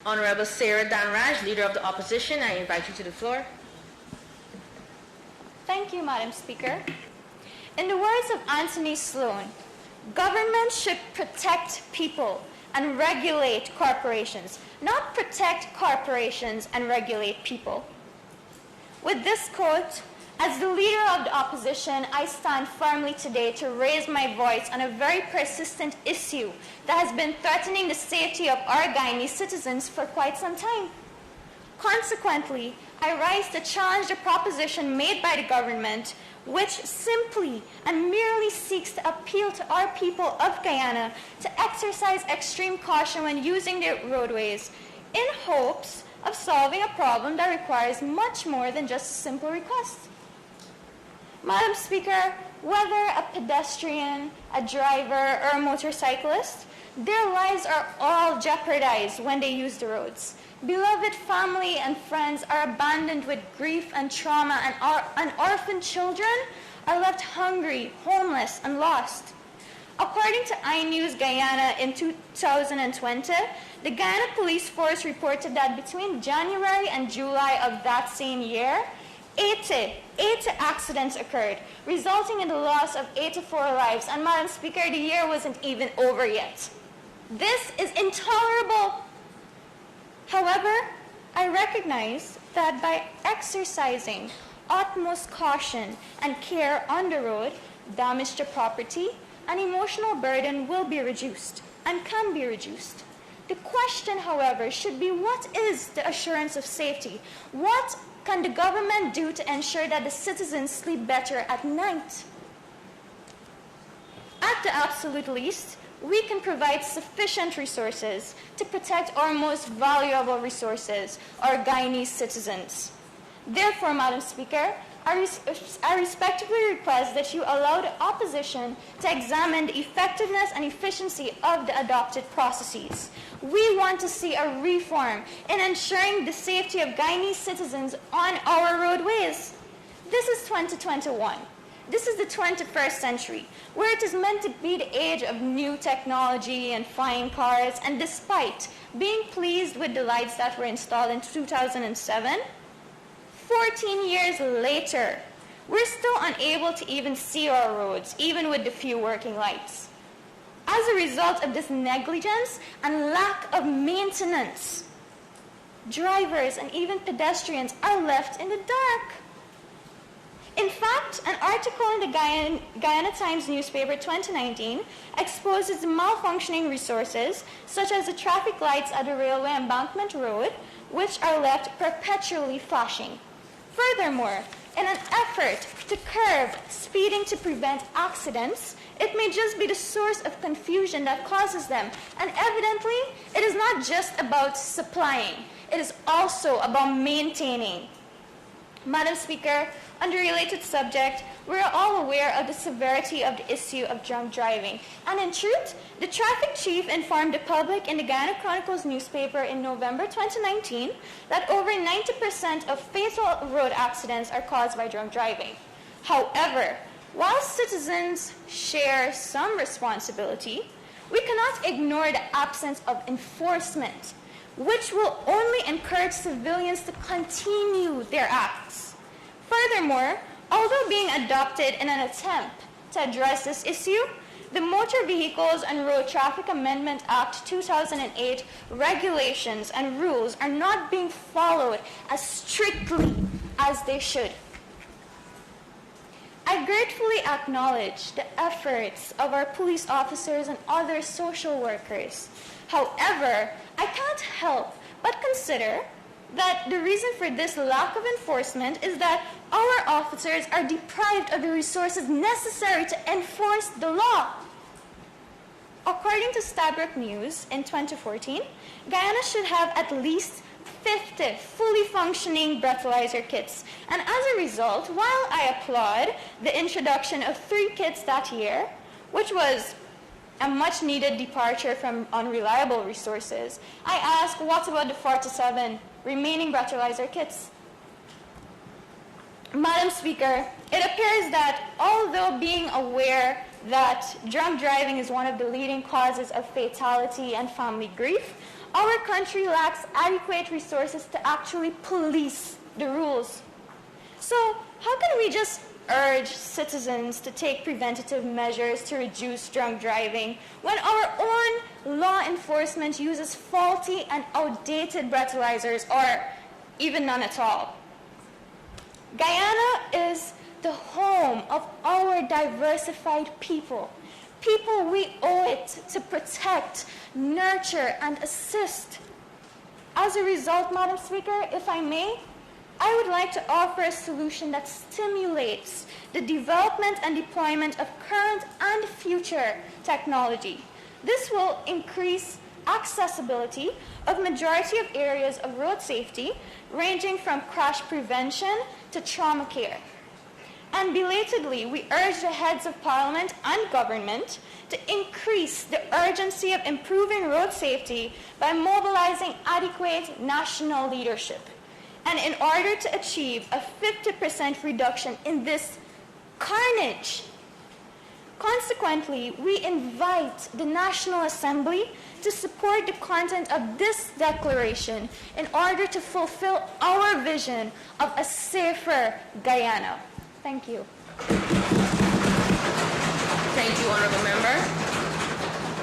Honorable Sarah Dhanraj, Leader of the Opposition, I invite you to the floor. Thank you, Madam Speaker. In the words of Anthony Sloan, government should protect people and regulate corporations, not protect corporations and regulate people. With this quote, as the Leader of the Opposition, I stand firmly today to raise my voice on a very persistent issue that has been threatening the safety of our Guyanese citizens for quite some time. Consequently, I rise to challenge the proposition made by the government, which simply and merely seeks to appeal to our people of Guyana to exercise extreme caution when using their roadways, in hopes of solving a problem that requires much more than just a simple request. Madam Speaker, whether a pedestrian, a driver, or a motorcyclist, their lives are all jeopardized when they use the roads. Beloved family and friends are abandoned with grief and trauma, and orphaned children are left hungry, homeless, and lost. According to iNews Guyana in 2020, the Guyana Police Force reported that between January and July of that same year, 80 accidents occurred, resulting in the loss of 84 lives. And Madam Speaker, the year wasn't even over yet. This is intolerable. However, I recognize that by exercising utmost caution and care on the road, damage to property and emotional burden will be reduced and can be reduced. The question, however, should be, what is the assurance of safety? What can the government do to ensure that the citizens sleep better at night? At the absolute least, we can provide sufficient resources to protect our most valuable resources, our Guyanese citizens. Therefore, Madam Speaker, I respectfully request that you allow the opposition to examine the effectiveness and efficiency of the adopted processes. We want to see a reform in ensuring the safety of Guyanese citizens on our roadways. This is 2021. This is the 21st century, where it is meant to be the age of new technology and flying cars, and despite being pleased with the lights that were installed in 2007, 14 years later, we're still unable to even see our roads, even with the few working lights. As a result of this negligence and lack of maintenance, drivers and even pedestrians are left in the dark. In fact, an article in the Guyana Times newspaper 2019 exposes the malfunctioning resources, such as the traffic lights at the railway embankment road, which are left perpetually flashing. Furthermore, in an effort to curb speeding to prevent accidents, it may just be the source of confusion that causes them. And evidently, it is not just about supplying, it is also about maintaining. Madam Speaker, on the related subject, we are all aware of the severity of the issue of drunk driving. And in truth, the traffic chief informed the public in the Guyana Chronicles newspaper in November 2019 that over 90% of fatal road accidents are caused by drunk driving. However, while citizens share some responsibility, we cannot ignore the absence of enforcement, which will only encourage civilians to continue their acts. Furthermore, although being adopted in an attempt to address this issue, the Motor Vehicles and Road Traffic Amendment Act 2008 regulations and rules are not being followed as strictly as they should. I gratefully acknowledge the efforts of our police officers and other social workers. However, I can't help but consider that the reason for this lack of enforcement is that our officers are deprived of the resources necessary to enforce the law. According to Stabroek News in 2014, Guyana should have at least 50 fully functioning breathalyzer kits. And as a result, while I applaud the introduction of 3 kits that year, which was a much needed departure from unreliable resources, I ask, what about the 47 remaining breathalyzer kits? Madam Speaker, it appears that although being aware that drunk driving is one of the leading causes of fatality and family grief, our country lacks adequate resources to actually police the rules. So how can we just urge citizens to take preventative measures to reduce drunk driving when our own law enforcement uses faulty and outdated breathalyzers or even none at all? Guyana is the home of our diversified people. People we owe it to protect, nurture, and assist. As a result, Madam Speaker, if I may, I would like to offer a solution that stimulates the development and deployment of current and future technology. This will increase accessibility of majority of areas of road safety, ranging from crash prevention to trauma care. And belatedly, we urge the heads of Parliament and government to increase the urgency of improving road safety by mobilizing adequate national leadership. And in order to achieve a 50% reduction in this carnage, consequently, we invite the National Assembly to support the content of this declaration in order to fulfill our vision of a safer Guyana. Thank you. Thank you, Honorable Member.